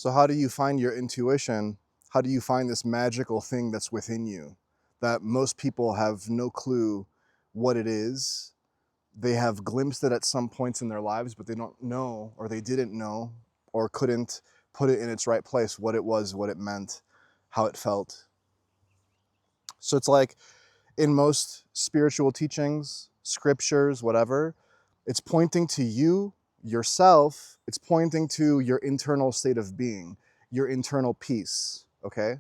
So how do you find your intuition? How do you find this magical thing that's within you that most people have no clue what it is? They have glimpsed it at some points in their lives, but they don't know, or they didn't know, or couldn't put it in its right place, what it was, what it meant, how it felt. So it's like in most spiritual teachings, scriptures, whatever, it's pointing to you, yourself. It's pointing to your internal state of being, your internal peace, okay?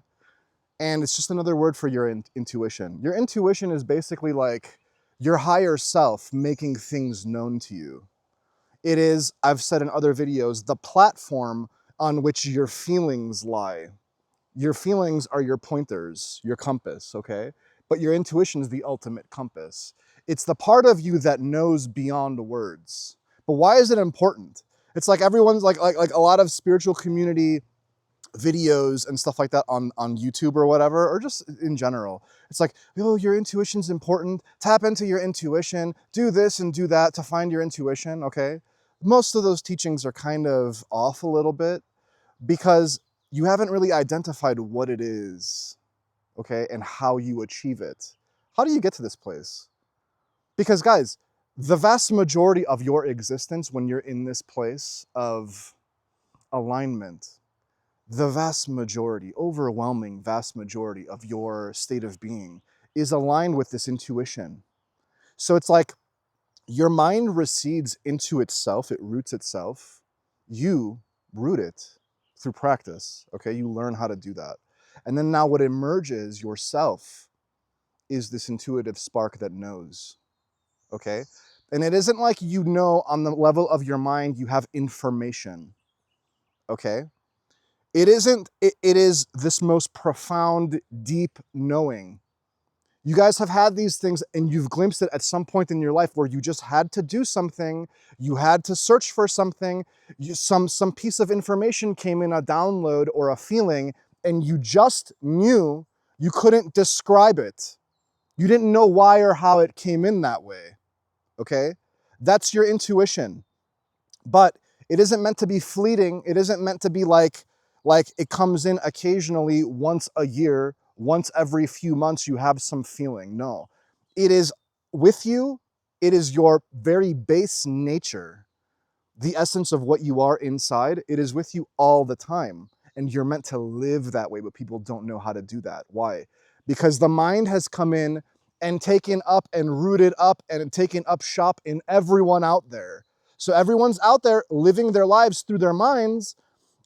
And it's just another word for your intuition. Your intuition is basically like your higher self making things known to you. It is, I've said in other videos, the platform on which your feelings lie. Your feelings are your pointers, your compass, okay? But your intuition is the ultimate compass. It's the part of you that knows beyond words. But why is it important? It's like everyone's like a lot of spiritual community videos and stuff like that on YouTube or whatever, or just in general. It's like, oh, your intuition's important. Tap into your intuition. Do this and do that to find your intuition, okay? Most of those teachings are kind of off a little bit because you haven't really identified what it is, okay, and how you achieve it. How do you get to this place? Because guys, the vast majority of your existence when you're in this place of alignment, the vast majority, overwhelming vast majority of your state of being is aligned with this intuition. So it's like your mind recedes into itself, it roots itself. You root it through practice, okay? You learn how to do that. And then now what emerges yourself is this intuitive spark that knows, okay? And it isn't like you know on the level of your mind, you have information, okay? It isn't, it is this most profound, deep knowing. You guys have had these things and you've glimpsed it at some point in your life where you just had to do something, you had to search for something, some piece of information came in, a download or a feeling, and you just knew. You couldn't describe it. You didn't know why or how it came in that way, okay? That's your intuition. But it isn't meant to be fleeting. It isn't meant to be like it comes in occasionally once a year, once every few months you have some feeling. No, it is with you. It is your very base nature, the essence of what you are inside. It is with you all the time. And you're meant to live that way, but people don't know how to do that. Why? Because the mind has come in and taken up and rooted up and taken up shop in everyone out there. So everyone's out there living their lives through their minds,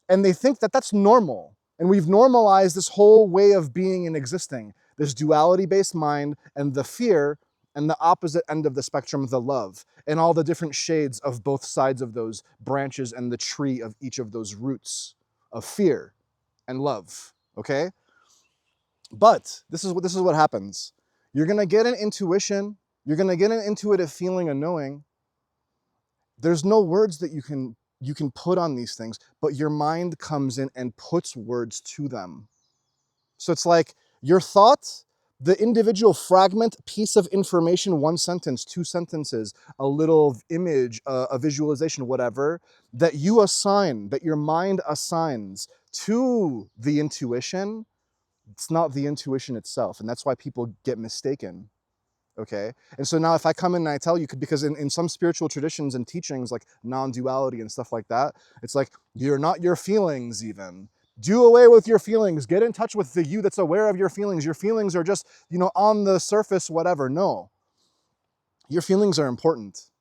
and they think that that's normal. And we've normalized this whole way of being and existing, this duality-based mind and the fear, and the opposite end of the spectrum, the love, and all the different shades of both sides of those branches and the tree of each of those roots of fear and love, okay? But this is what happens. You're gonna get an intuition, you're gonna get an intuitive feeling, a knowing. There's no words that you can put on these things, but your mind comes in and puts words to them. So it's like your thought, the individual fragment, piece of information, one sentence, two sentences, a little image, a visualization, whatever, that you assign, that your mind assigns to the intuition. It's not the intuition itself. And that's why people get mistaken. Okay. And so now if I come in and I tell you, because in some spiritual traditions and teachings like non-duality and stuff like that, it's like, you're not your feelings even. Do away with your feelings. Get in touch with the you that's aware of your feelings. Your feelings are just, on the surface, whatever. No, your feelings are important.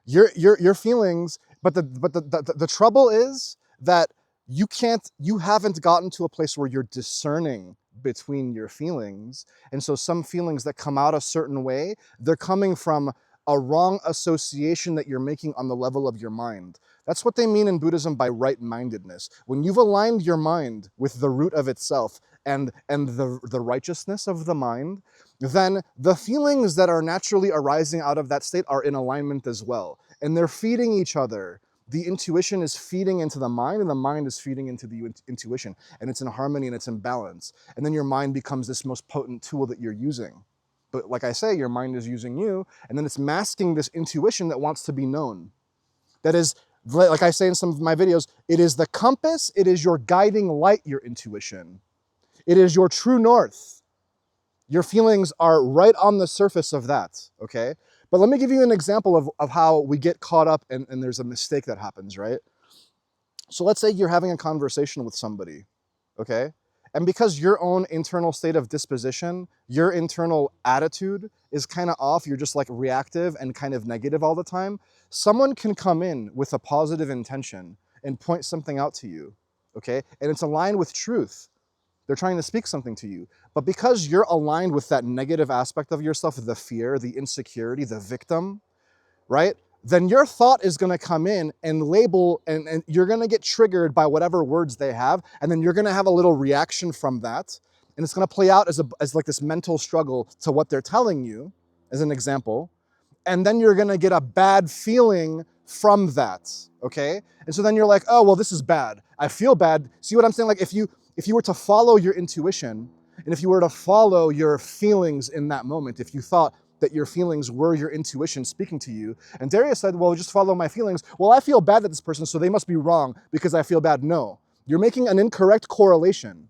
Your feelings, but the trouble is that you haven't gotten to a place where you're discerning between your feelings. And so some feelings that come out a certain way, they're coming from a wrong association that you're making on the level of your mind. That's what they mean in Buddhism by right-mindedness. When you've aligned your mind with the root of itself and the righteousness of the mind, then the feelings that are naturally arising out of that state are in alignment as well. And they're feeding each other. The intuition is feeding into the mind, and the mind is feeding into the intuition. And it's in harmony and it's in balance. And then your mind becomes this most potent tool that you're using. But like I say, your mind is using you, and then it's masking this intuition that wants to be known. That is Like I say in some of my videos, it is the compass, it is your guiding light, your intuition. It is your true north. Your feelings are right on the surface of that, okay? But let me give you an example of how we get caught up and there's a mistake that happens, right? So let's say you're having a conversation with somebody, okay? And because your own internal state of disposition, your internal attitude is kind of off, you're just like reactive and kind of negative all the time, someone can come in with a positive intention and point something out to you, okay? And it's aligned with truth. They're trying to speak something to you. But because you're aligned with that negative aspect of yourself, the fear, the insecurity, the victim, right? Then your thought is going to come in and label, and you're going to get triggered by whatever words they have, and then you're going to have a little reaction from that, and it's going to play out as like this mental struggle to what they're telling you, as an example, and then you're going to get a bad feeling from that, okay? And so then you're like, oh, well, this is bad. I feel bad. See what I'm saying? Like if you were to follow your intuition, and if you were to follow your feelings in that moment, if you thought that your feelings were your intuition speaking to you, and Darius said, well, just follow my feelings. Well, I feel bad at this person, so they must be wrong because I feel bad. No, you're making an incorrect correlation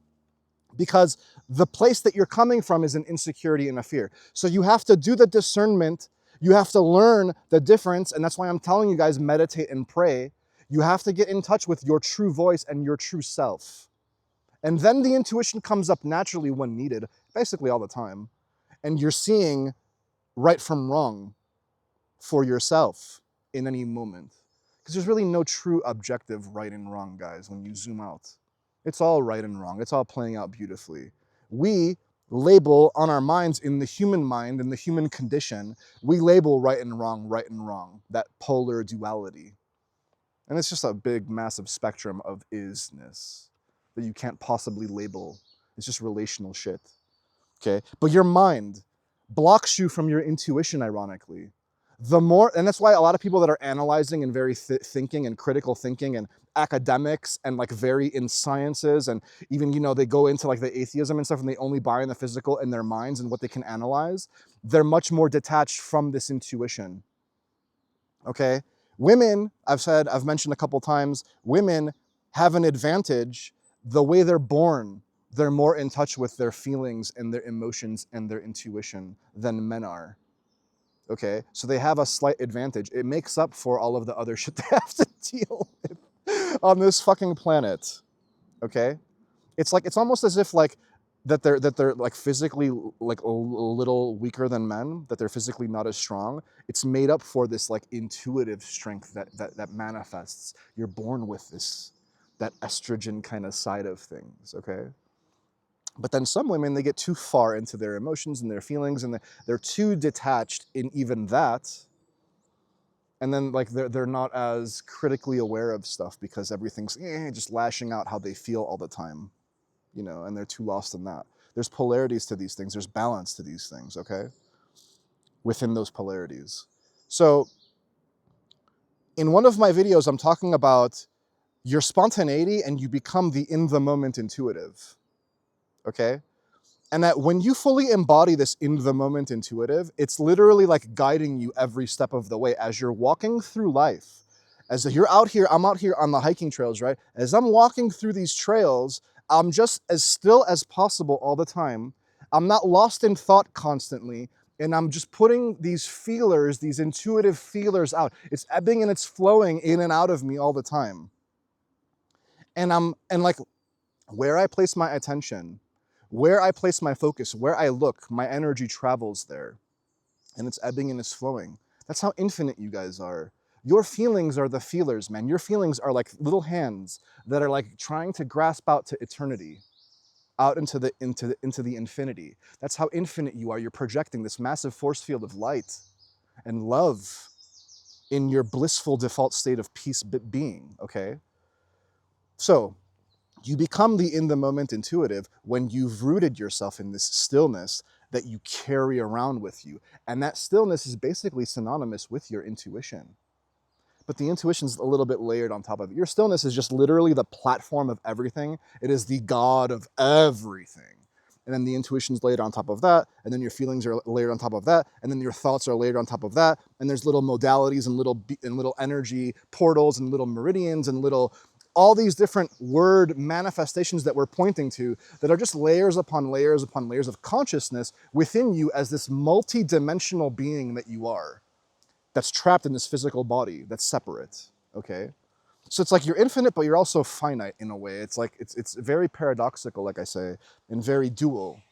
because the place that you're coming from is an insecurity and a fear. So you have to do the discernment. You have to learn the difference. And that's why I'm telling you guys, meditate and pray. You have to get in touch with your true voice and your true self. And then the intuition comes up naturally when needed, basically all the time. And you're seeing right from wrong for yourself in any moment. Because there's really no true objective right and wrong, guys, when you zoom out. It's all right and wrong. It's all playing out beautifully. We label on our minds, in the human mind, in the human condition, we label right and wrong, that polar duality. And it's just a big, massive spectrum of isness that you can't possibly label. It's just relational shit, okay? But your mind blocks you from your intuition, ironically. The more, and that's why a lot of people that are analyzing and very thinking and critical thinking and academics and like very in sciences and even, you know, they go into like the atheism and stuff and they only buy in the physical in their minds and what they can analyze, they're much more detached from this intuition, okay? Women, I've mentioned a couple times, women have an advantage. The way they're born, they're more in touch with their feelings and their emotions and their intuition than men are. Okay, so they have a slight advantage. It makes up for all of the other shit they have to deal with on this fucking planet. Okay, it's almost as if like they're like physically like a little weaker than men, that they're physically not as strong. It's made up for this like intuitive strength that manifests. You're born with this, that estrogen kind of side of things. Okay. But then some women, they get too far into their emotions and their feelings, and they're too detached in even that. And then like they're not as critically aware of stuff because everything's just lashing out how they feel all the time, you know, and they're too lost in that. There's polarities to these things. There's balance to these things, okay? Within those polarities. So in one of my videos, I'm talking about your spontaneity and you become the in the moment intuitive, okay? And that when you fully embody this in the moment intuitive, it's literally like guiding you every step of the way as you're walking through life. As you're out here, I'm out here on the hiking trails, right? As I'm walking through these trails, I'm just as still as possible all the time. I'm not lost in thought constantly. And I'm just putting these feelers, these intuitive feelers out. It's ebbing and it's flowing in and out of me all the time. And like where I place my attention, where I place my focus, where I look, my energy travels there. And it's ebbing and it's flowing. That's how infinite you guys are. Your feelings are the feelers, man. Your feelings are like little hands that are like trying to grasp out to eternity, out into the infinity. That's how infinite you are. You're projecting this massive force field of light and love in your blissful default state of peace being, okay? So you become the in the moment intuitive when you've rooted yourself in this stillness that you carry around with you. And that stillness is basically synonymous with your intuition. But the intuition's a little bit layered on top of it. Your stillness is just literally the platform of everything. It is the God of everything. and then the intuition's layered on top of that, and then your feelings are layered on top of that, and then your thoughts are layered on top of that, and there's little modalities and little energy portals and little meridians and little all these different word manifestations that we're pointing to that are just layers upon layers upon layers of consciousness within you as this multi-dimensional being that you are, that's trapped in this physical body that's separate, okay? So it's like you're infinite, but you're also finite in a way. It's like, it's very paradoxical, like I say, and very dual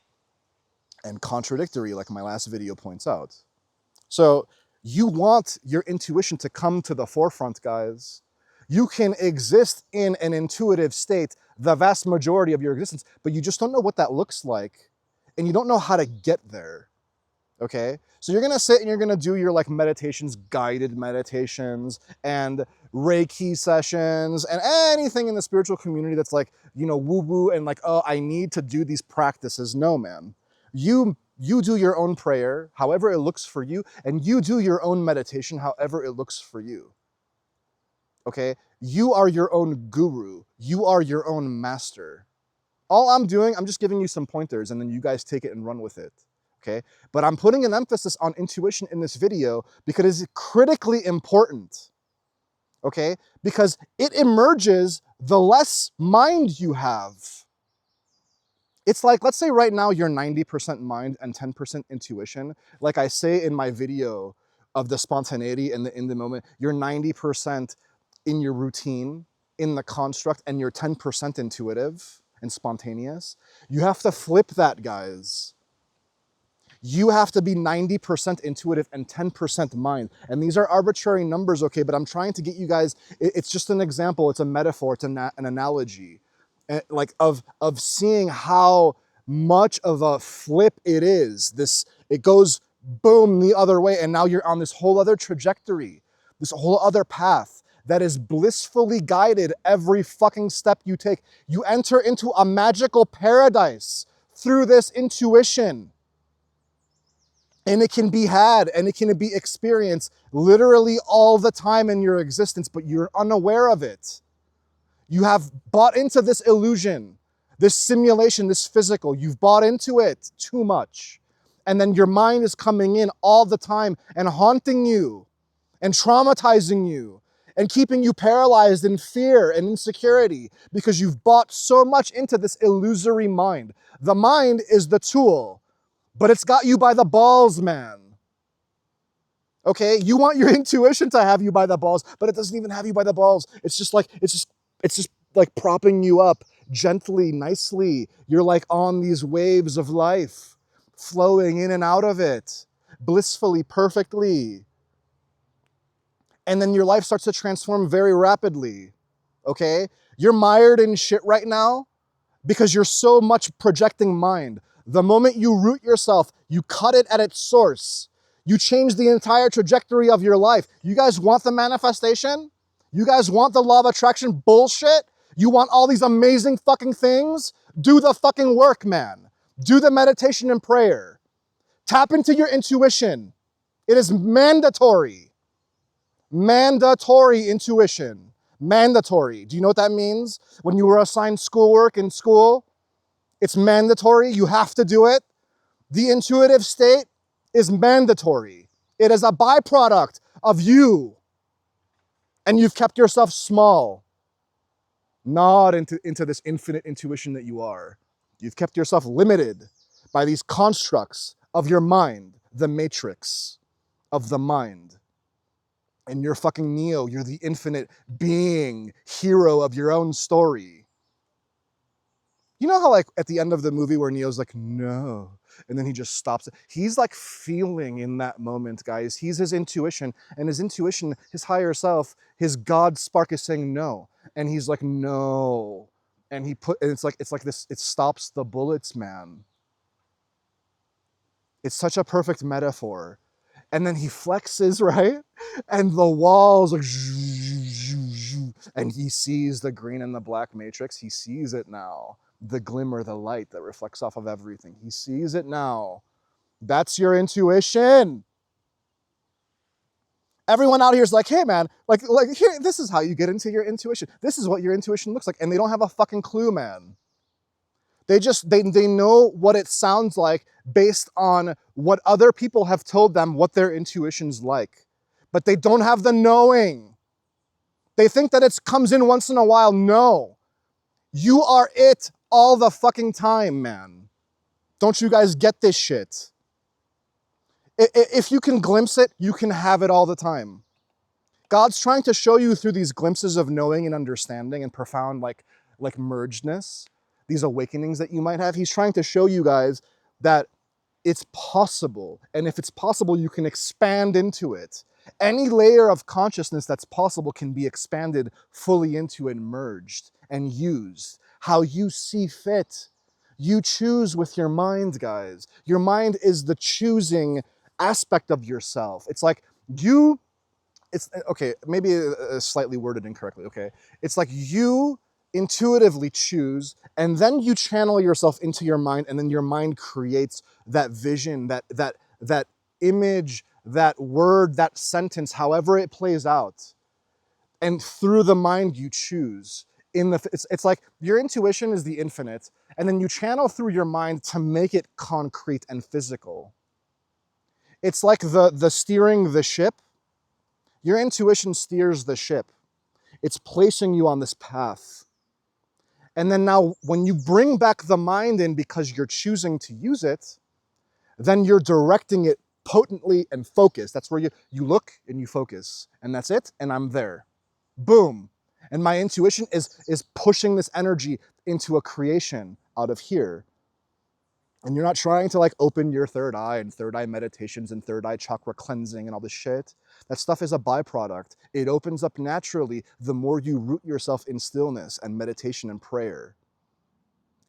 and contradictory, like my last video points out. So you want your intuition to come to the forefront, guys. You can exist in an intuitive state the vast majority of your existence, but you just don't know what that looks like, and you don't know how to get there. Okay, so you're gonna sit and you're gonna do your like meditations, guided meditations, and Reiki sessions, and anything in the spiritual community that's like, you know, woo-woo and like, oh, I need to do these practices. No, man. You do your own prayer, however it looks for you, and you do your own meditation, however it looks for you. Okay, you are your own guru. You are your own master. All I'm doing, I'm just giving you some pointers, and then you guys take it and run with it. Okay, but I'm putting an emphasis on intuition in this video because it's critically important, okay? Because it emerges the less mind you have. It's like, let's say right now you're 90% mind and 10% intuition. Like I say in my video of the spontaneity and the in the moment, you're 90% in your routine, in the construct, and you're 10% intuitive and spontaneous. You have to flip that, guys. You have to be 90% intuitive and 10% mind. And these are arbitrary numbers, okay? But I'm trying to get you guys, it's just an example, it's a metaphor, it's an analogy, like of seeing how much of a flip it is. It goes boom the other way, and now you're on this whole other trajectory, this whole other path that is blissfully guided every fucking step you take. You enter into a magical paradise through this intuition. And it can be had and it can be experienced literally all the time in your existence, but you're unaware of it. You have bought into this illusion, this simulation, this physical. You've bought into it too much. And then your mind is coming in all the time and haunting you and traumatizing you and keeping you paralyzed in fear and insecurity because you've bought so much into this illusory mind. The mind is the tool, but it's got you by the balls, man. Okay, you want your intuition to have you by the balls, but it doesn't even have you by the balls. It's just like propping you up gently, nicely. You're like on these waves of life, flowing in and out of it, blissfully, perfectly. And then your life starts to transform very rapidly. Okay? You're mired in shit right now because you're so much projecting mind. The moment you root yourself, you cut it at its source. You change the entire trajectory of your life. You guys want the manifestation? You guys want the law of attraction bullshit? You want all these amazing fucking things? Do the fucking work, man. Do the meditation and prayer. Tap into your intuition. It is mandatory. Mandatory intuition. Mandatory. Do you know what that means? When you were assigned schoolwork in school, it's mandatory. You have to do it. The intuitive state is mandatory. It is a byproduct of you. And you've kept yourself small, not into this infinite intuition that you are. You've kept yourself limited by these constructs of your mind, the matrix of the mind. And you're fucking Neo. You're the infinite being, hero of your own story. You know how like at the end of the movie where Neo's like, no, and then he just stops it. He's like feeling in that moment, guys. He's his intuition, and his intuition, his higher self, his God spark is saying no. And he's like, no. And it's like this, it stops the bullets, man. It's such a perfect metaphor. And then he flexes, right? And the walls like, and he sees the green and the black matrix. He sees it now. The glimmer, the light that reflects off of everything. He sees it now. That's your intuition. Everyone out here is like, hey man, like here, this is how you get into your intuition. This is what your intuition looks like. And they don't have a fucking clue, man. They know what it sounds like based on what other people have told them what their intuition's like. But they don't have the knowing. They think that it comes in once in a while. No. You are it all the fucking time, man. Don't you guys get this shit? If you can glimpse it, you can have it all the time. God's trying to show you through these glimpses of knowing and understanding and profound like mergedness, these awakenings that you might have. He's trying to show you guys that it's possible. And if it's possible, you can expand into it. Any layer of consciousness that's possible can be expanded fully into and merged and used how you see fit. You choose with your mind, guys. Your mind is the choosing aspect of yourself. It's like it's okay, maybe slightly worded incorrectly, okay? It's like you intuitively choose, and then you channel yourself into your mind, and then your mind creates that vision, that image, that word, that sentence, however it plays out. And through the mind you choose. It's like your intuition is the infinite, and then you channel through your mind to make it concrete and physical. It's like the steering the ship. Your intuition steers the ship. It's placing you on this path. And then now when you bring back the mind in because you're choosing to use it, then you're directing it potently and focused. That's where you look and you focus. And that's it, and I'm there. Boom. And my intuition is pushing this energy into a creation out of here. And you're not trying to like open your third eye and third eye meditations and third eye chakra cleansing and all this shit. That stuff is a byproduct. It opens up naturally the more you root yourself in stillness and meditation and prayer.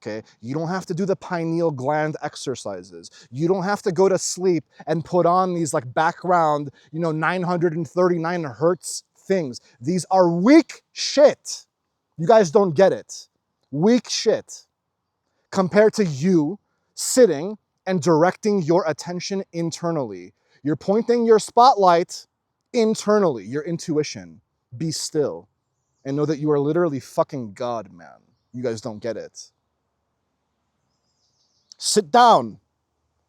Okay? You don't have to do the pineal gland exercises. You don't have to go to sleep and put on these like background, 939 hertz things. These are weak shit. You guys don't get it. Weak shit. Compared to you sitting and directing your attention internally. You're pointing your spotlight internally, your intuition. Be still and know that you are literally fucking God, man. You guys don't get it. Sit down,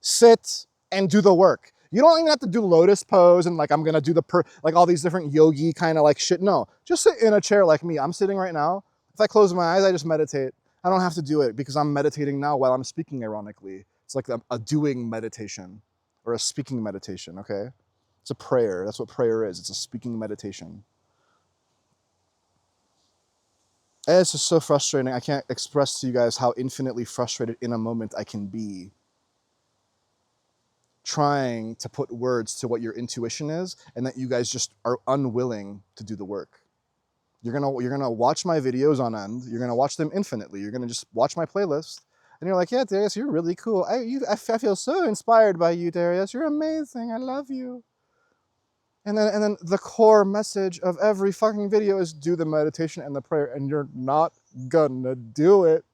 sit and do the work. You don't even have to do lotus pose and like I'm gonna do like all these different yogi kind of like shit. No, just sit in a chair like me. I'm sitting right now. If I close my eyes, I just meditate. I don't have to do it because I'm meditating now while I'm speaking, ironically. It's like a doing meditation or a speaking meditation, okay? It's a prayer. That's what prayer is. It's a speaking meditation. And it's just so frustrating. I can't express to you guys how infinitely frustrated in a moment I can be trying to put words to what your intuition is and that you guys just are unwilling to do the work. You're gonna watch my videos on end. You're gonna watch them infinitely. You're gonna just watch my playlist, and you're like, "Yeah, Darius, you're really cool. I feel so inspired by you, Darius. You're amazing. I love you." And then the core message of every fucking video is do the meditation and the prayer, and you're not gonna do it.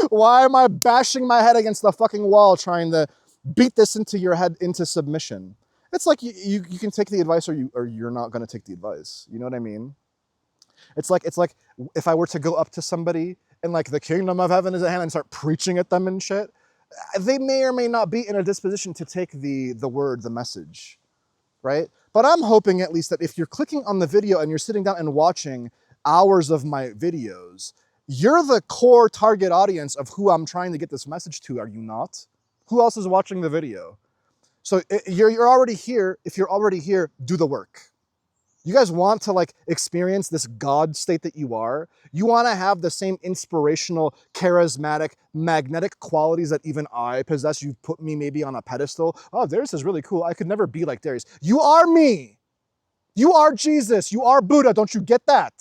Why am I bashing my head against the fucking wall trying to beat this into your head into submission? It's like you can take the advice or you're not going to take the advice. You know what I mean? It's like if I were to go up to somebody and like the kingdom of heaven is at hand and start preaching at them and shit, they may or may not be in a disposition to take the word, the message, right? But I'm hoping at least that if you're clicking on the video and you're sitting down and watching hours of my videos, you're the core target audience of who I'm trying to get this message to, are you not? Who else is watching the video? So you're already here. If you're already here, do the work. You guys want to like experience this God state that you are. You want to have the same inspirational, charismatic, magnetic qualities that even I possess. You put me maybe on a pedestal. Oh, Darius is really cool. I could never be like Darius. You are me. You are Jesus. You are Buddha. Don't you get that?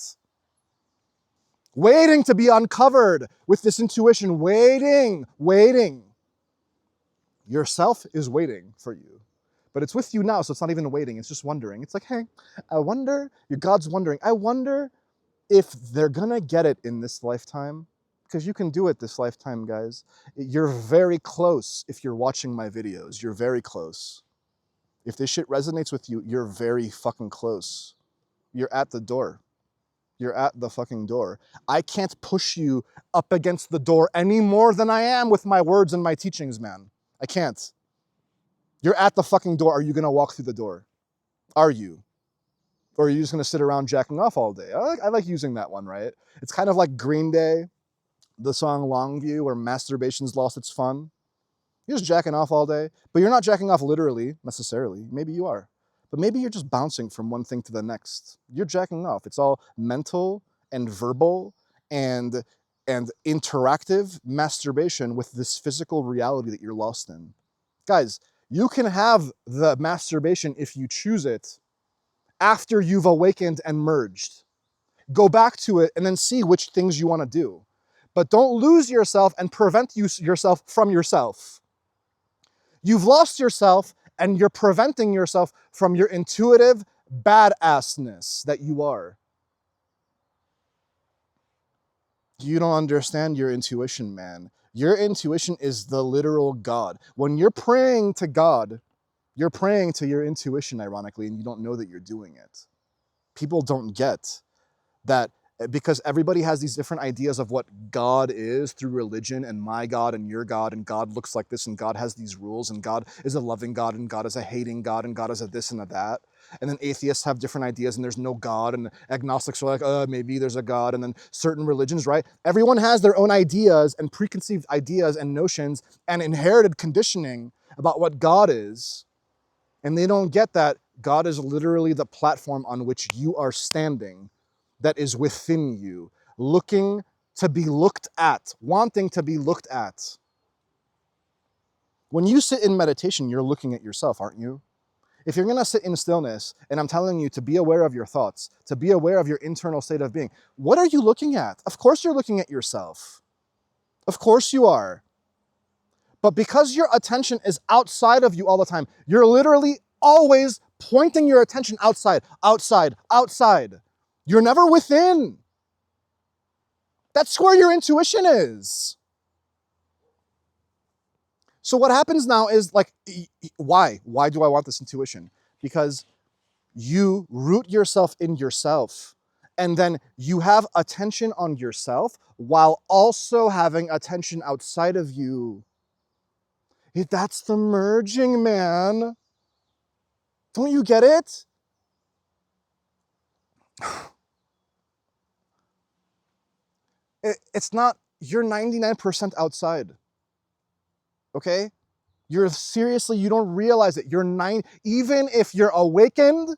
Waiting to be uncovered with this intuition. Waiting. Yourself is waiting for you. But it's with you now, so it's not even waiting. It's just wondering. It's like, hey, I wonder, your God's wondering, I wonder if they're gonna get it in this lifetime. Because you can do it this lifetime, guys. You're very close if you're watching my videos. You're very close. If this shit resonates with you, you're very fucking close. You're at the door. You're at the fucking door. I can't push you up against the door any more than I am with my words and my teachings, man. I can't. You're at the fucking door. Are you going to walk through the door? Are you? Or are you just going to sit around jacking off all day? I like using that one, right? It's kind of like Green Day, the song Longview, where masturbation's lost its fun. You're just jacking off all day, but you're not jacking off literally, necessarily. Maybe you are. But maybe you're just bouncing from one thing to the next. You're jacking off. It's all mental and verbal and interactive masturbation with this physical reality that you're lost in. Guys, you can have the masturbation if you choose it after you've awakened and merged. Go back to it and then see which things you want to do. But don't lose yourself and prevent yourself from yourself. You've lost yourself and you're preventing yourself from your intuitive badassness that you are. You don't understand your intuition, man. Your intuition is the literal God. When you're praying to God, you're praying to your intuition, ironically, and you don't know that you're doing it. People don't get that, because everybody has these different ideas of what God is through religion, and my God and your God, and God looks like this, and God has these rules, and God is a loving God, and God is a hating God, and God is a this and a that. And then atheists have different ideas, and there's no God, and agnostics are like, maybe there's a God, and then certain religions, right? Everyone has their own ideas and preconceived ideas and notions and inherited conditioning about what God is, and they don't get that God is literally the platform on which you are standing, that is within you, looking to be looked at, wanting to be looked at. When you sit in meditation, you're looking at yourself, aren't you? If you're going to sit in stillness, and I'm telling you to be aware of your thoughts, to be aware of your internal state of being, what are you looking at? Of course you're looking at yourself. Of course you are. But because your attention is outside of you all the time, you're literally always pointing your attention outside, outside, outside. You're never within. That's where your intuition is. So what happens now is like, why? Why do I want this intuition? Because you root yourself in yourself, and then you have attention on yourself while also having attention outside of you. That's the merging, man. Don't you get it? It's not, you're 99% outside, okay? You're seriously, you don't realize it. Even if you're awakened,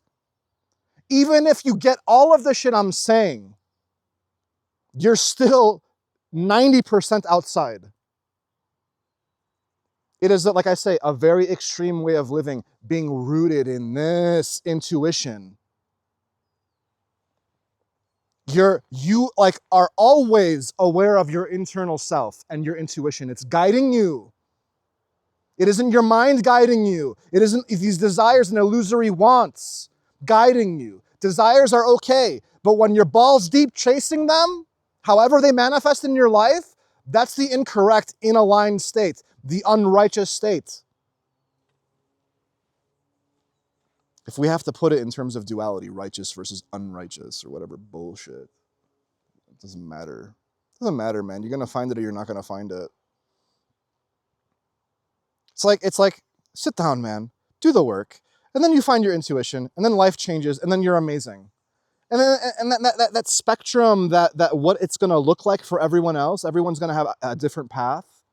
even if you get all of the shit I'm saying, you're still 90% outside. It is, like I say, a very extreme way of living, being rooted in this intuition. You like are always aware of your internal self and your intuition. It's guiding you. It isn't your mind guiding you. It isn't these desires and illusory wants guiding you. Desires are okay, but when you're balls deep chasing them, however they manifest in your life, that's the incorrect, inaligned state, the unrighteous state. If we have to put it in terms of duality, righteous versus unrighteous or whatever bullshit, it doesn't matter. It doesn't matter, man. You're gonna find it or you're not gonna find it. It's like, sit down, man, do the work, and then you find your intuition, and then life changes, and then you're amazing. And then that spectrum, that what it's gonna look like for everyone else, everyone's gonna have a different path.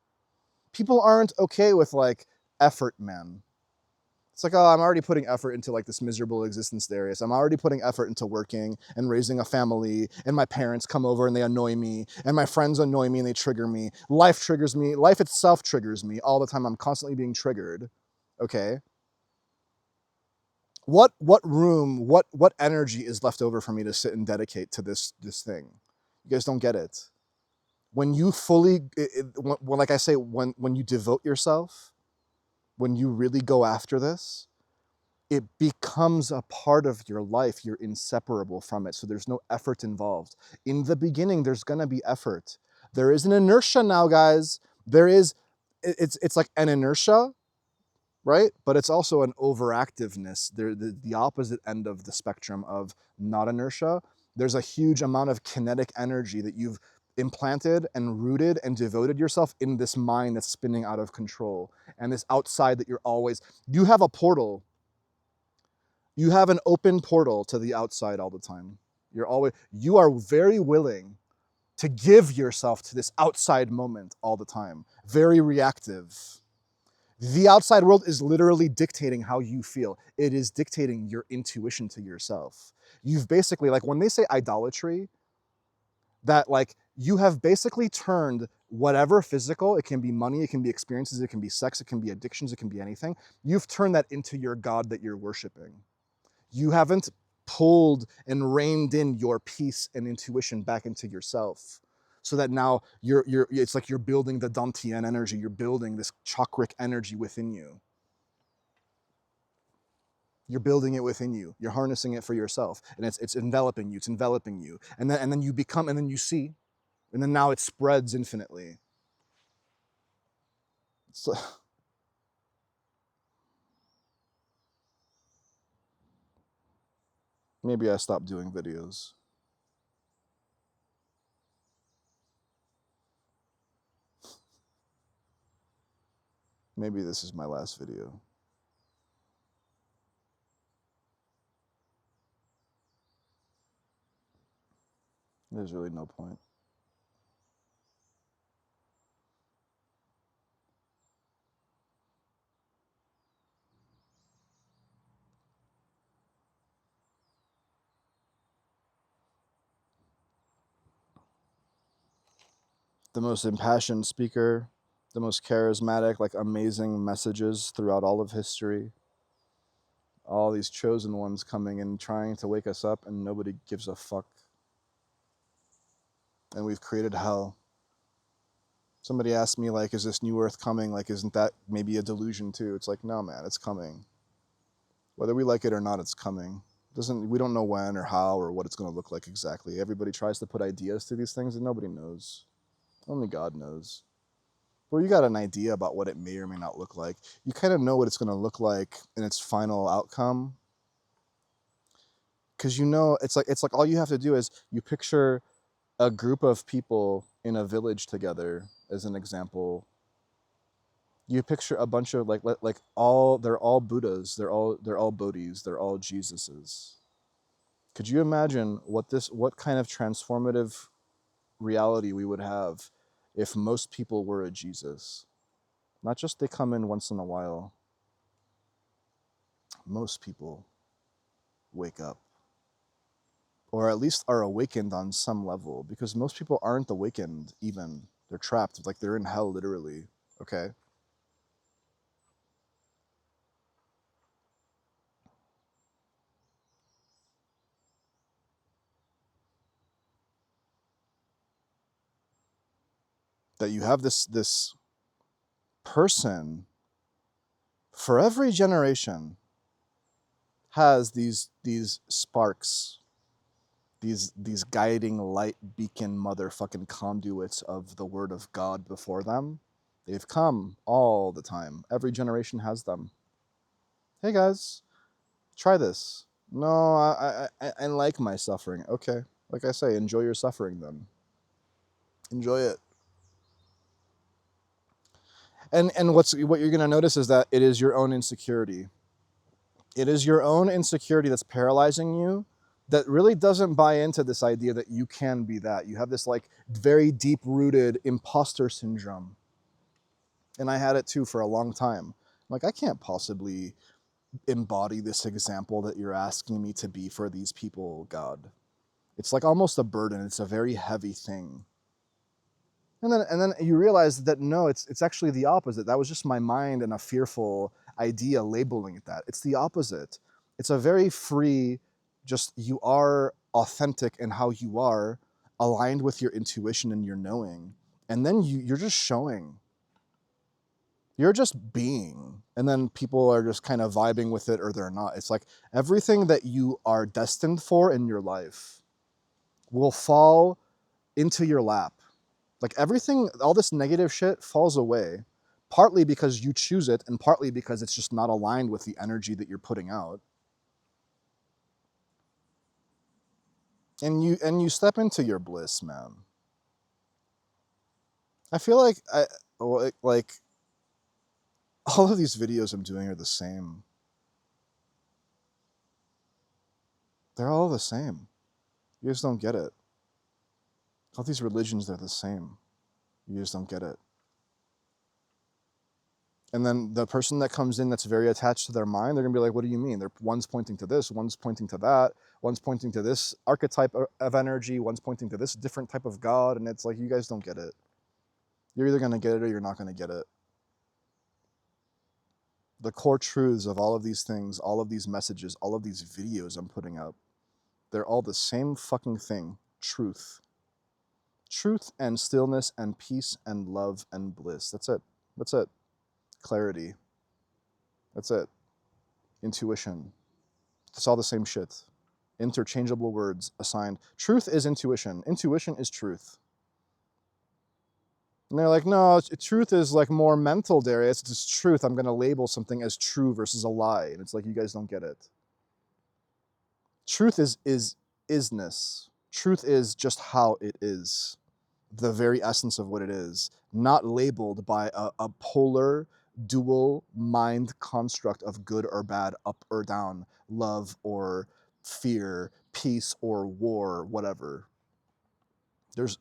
People aren't okay with like effort, man. It's like, oh, I'm already putting effort into like this miserable existence, Darius. I'm already putting effort into working and raising a family, and my parents come over and they annoy me, and my friends annoy me and they trigger me. Life triggers me. Life itself triggers me all the time. I'm constantly being triggered. Okay. What room, what energy is left over for me to sit and dedicate to this thing? You guys don't get it. When you fully, like I say, when you devote yourself, when you really go after this, it becomes a part of your life. You're inseparable from it. So there's no effort involved. In the beginning, there's going to be effort. There is an inertia now, guys. It's like an inertia, right? But it's also an overactiveness. The opposite end of the spectrum of not inertia There's a huge amount of kinetic energy that you've implanted and rooted and devoted yourself in this mind that's spinning out of control. And this outside that you have a portal. You have an open portal to the outside all the time. You are very willing to give yourself to this outside moment all the time. Very reactive. The outside world is literally dictating how you feel. It is dictating your intuition to yourself. You've basically, like when they say idolatry, that like you have basically turned whatever physical, it can be money, it can be experiences, it can be sex, it can be addictions, it can be anything. You've turned that into your God that you're worshiping. You haven't pulled and reined in your peace and intuition back into yourself. So that now it's like you're building the Dantian energy, you're building this chakric energy within you. You're building it within you. You're harnessing it for yourself. And it's enveloping you, it's enveloping you. And then you become, and then you see, and then now it spreads infinitely. So, maybe I stopped doing videos. Maybe this is my last video. There's really no point. The most impassioned speaker, the most charismatic, like amazing messages throughout all of history. All these chosen ones coming and trying to wake us up, and nobody gives a fuck. And we've created hell. Somebody asked me, like, is this new earth coming? Like, isn't that maybe a delusion too? It's like, no, man, it's coming. Whether we like it or not, it's coming. We don't know when or how or what it's going to look like exactly. Everybody tries to put ideas to these things and nobody knows. Only God knows. Well, you got an idea about what it may or may not look like. You kind of know what it's going to look like in its final outcome. Because you know, it's like all you have to do is you picture a group of people in a village together, as an example. You picture a bunch of they're all Buddhas, they're all Bodhis, they're all Jesuses. Could you imagine what kind of transformative reality we would have if most people were a Jesus? Not just they come in once in a while. Most people wake up. Or at least are awakened on some level. Because most people aren't awakened even. They're trapped. Like they're in hell literally. Okay? That you have this person for every generation has these sparks, these guiding light beacon motherfucking conduits of the word of God before them. They've come all the time. Every generation has them. Hey guys, try this. No, I like my suffering. Okay, like I say, enjoy your suffering then. Enjoy it. And what you're gonna notice is that it is your own insecurity. It is your own insecurity that's paralyzing you, that really doesn't buy into this idea that you can be that. You have this like very deep rooted imposter syndrome. And I had it too for a long time. Like, I can't possibly embody this example that you're asking me to be for these people, God. It's like almost a burden. It's a very heavy thing. And then you realize that no, it's actually the opposite. That was just my mind and a fearful idea labeling it that. It's the opposite. It's a very free, just you are authentic in how you are, aligned with your intuition and your knowing. And then you're just showing. You're just being. And then people are just kind of vibing with it or they're not. It's like everything that you are destined for in your life will fall into your lap. Like everything, all this negative shit falls away, partly because you choose it and partly because it's just not aligned with the energy that you're putting out. And you step into your bliss, man. I feel like like all of these videos I'm doing are the same. They're all the same. You just don't get it. All these religions, they're the same. You just don't get it. And then the person that comes in that's very attached to their mind, they're gonna be like, what do you mean? One's pointing to this, one's pointing to that, one's pointing to this archetype of energy, one's pointing to this different type of God, and it's like, you guys don't get it. You're either gonna get it or you're not gonna get it. The core truths of all of these things, all of these messages, all of these videos I'm putting up, they're all the same fucking thing. Truth. Truth and stillness and peace and love and bliss. That's it. That's it. Clarity. That's it. Intuition. It's all the same shit. Interchangeable words assigned. Truth is intuition. Intuition is truth. And they're like, no, truth is like more mental, Darius. It's just truth. I'm going to label something as true versus a lie. And it's like, you guys don't get it. Truth is isness. Truth is just how it is. The very essence of what it is. Not labeled by a polar, dual mind construct of good or bad, up or down, love or fear, peace or war, whatever. There's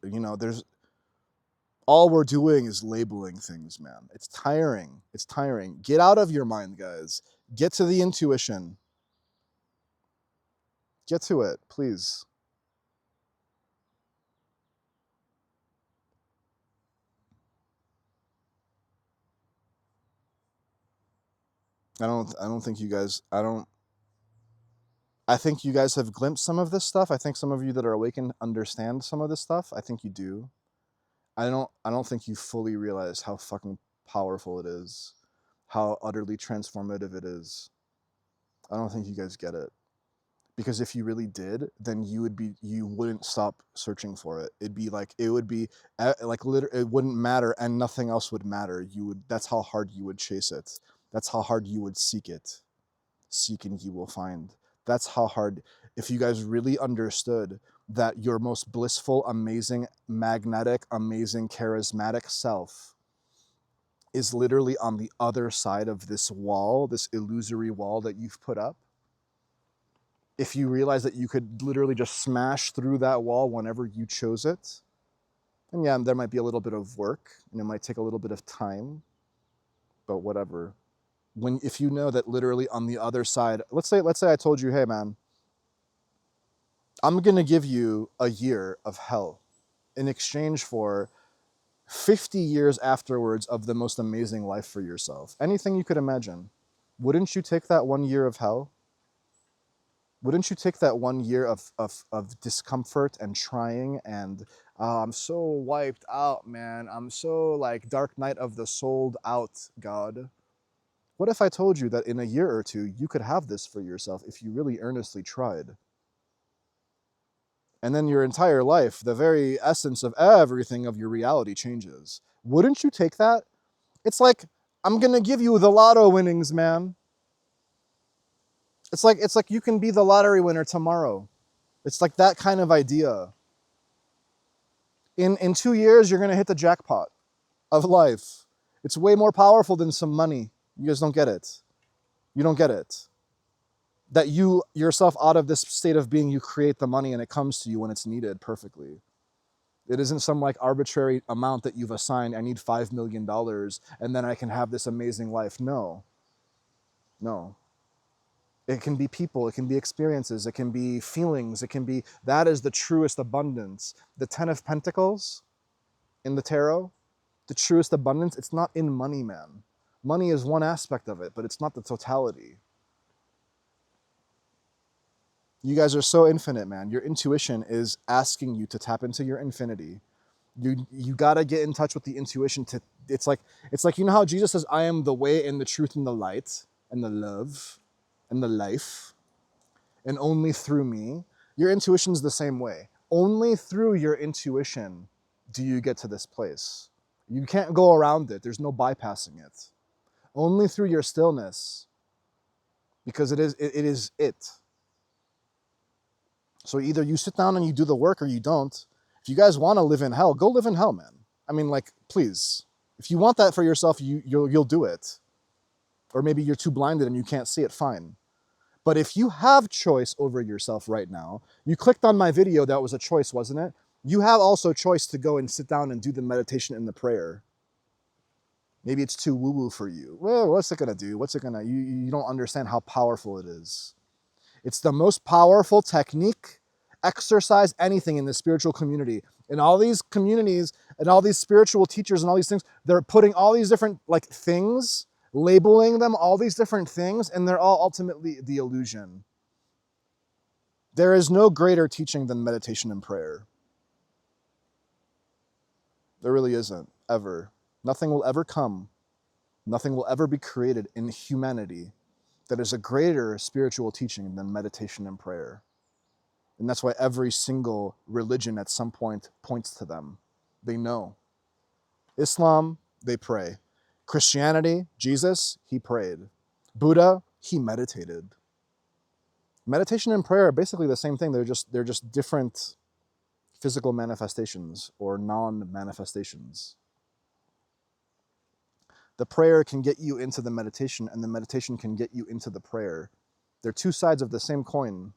all we're doing is labeling things, man. It's tiring. It's tiring. Get out of your mind, guys. Get to the intuition. Get to it, please. I don't think you guys I think you guys have glimpsed some of this stuff. I think some of you that are awakened understand some of this stuff. I think you do. I don't think you fully realize how fucking powerful it is. How utterly transformative it is. I don't think you guys get it. Because if you really did, then you wouldn't stop searching for it. It would be like literally, it wouldn't matter and nothing else would matter. That's how hard you would chase it. That's how hard you would seek it. Seek and you will find. That's how hard, if you guys really understood that your most blissful, amazing, magnetic, amazing, charismatic self is literally on the other side of this wall, this illusory wall that you've put up. If you realize that you could literally just smash through that wall whenever you chose it, and yeah, there might be a little bit of work and it might take a little bit of time, but whatever. If you know that literally on the other side, let's say I told you, hey man, I'm gonna give you a year of hell in exchange for 50 years afterwards of the most amazing life for yourself. Anything you could imagine. Wouldn't you take that 1 year of hell? Wouldn't you take that 1 year of discomfort and trying and I'm so wiped out, man. I'm so like dark night of the souled out, God. What if I told you that in a year or two, you could have this for yourself if you really earnestly tried? And then your entire life, the very essence of everything of your reality changes. Wouldn't you take that? It's like, I'm gonna give you the lotto winnings, man. It's like you can be the lottery winner tomorrow. It's like that kind of idea. In 2 years, you're gonna hit the jackpot of life. It's way more powerful than some money. You guys don't get it. You don't get it. That you yourself out of this state of being, you create the money and it comes to you when it's needed perfectly. It isn't some like arbitrary amount that you've assigned. I need $5 million and then I can have this amazing life. No. No. It can be people, it can be experiences, it can be feelings, that is the truest abundance. The 10 of Pentacles in the tarot, the truest abundance, it's not in money, man. Money is one aspect of it, but it's not the totality. You guys are so infinite, man. Your intuition is asking you to tap into your infinity. You gotta get in touch with the intuition it's like you know how Jesus says, I am the way and the truth and the light and the love and the life, and only through me. Your intuition's the same way. Only through your intuition do you get to this place. You can't go around it. There's no bypassing it. Only through your stillness, because it is it. So either you sit down and you do the work or you don't. If you guys want to live in hell, go live in hell, man. I mean, like, please. If you want that for yourself, you'll do it. Or maybe you're too blinded and you can't see it, fine. But if you have choice over yourself right now, you clicked on my video, that was a choice, wasn't it? You have also choice to go and sit down and do the meditation and the prayer. Maybe it's too woo-woo for you. Well, what's it gonna do? What's it gonna, you don't understand how powerful it is. It's the most powerful technique, exercise, anything in the spiritual community. In all these communities and all these spiritual teachers and all these things, they're putting all these different like things, labeling them all these different things, and they're all ultimately the illusion. There is no greater teaching than meditation and prayer. There really isn't, ever. Nothing will ever come. Nothing will ever be created in humanity that is a greater spiritual teaching than meditation and prayer. And that's why every single religion at some point points to them. They know. Islam, they pray. Christianity, Jesus, he prayed. Buddha, he meditated. Meditation and prayer are basically the same thing. They're just different physical manifestations or non-manifestations. The prayer can get you into the meditation, and the meditation can get you into the prayer. They're two sides of the same coin.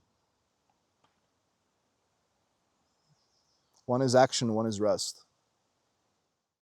One is action, one is rest.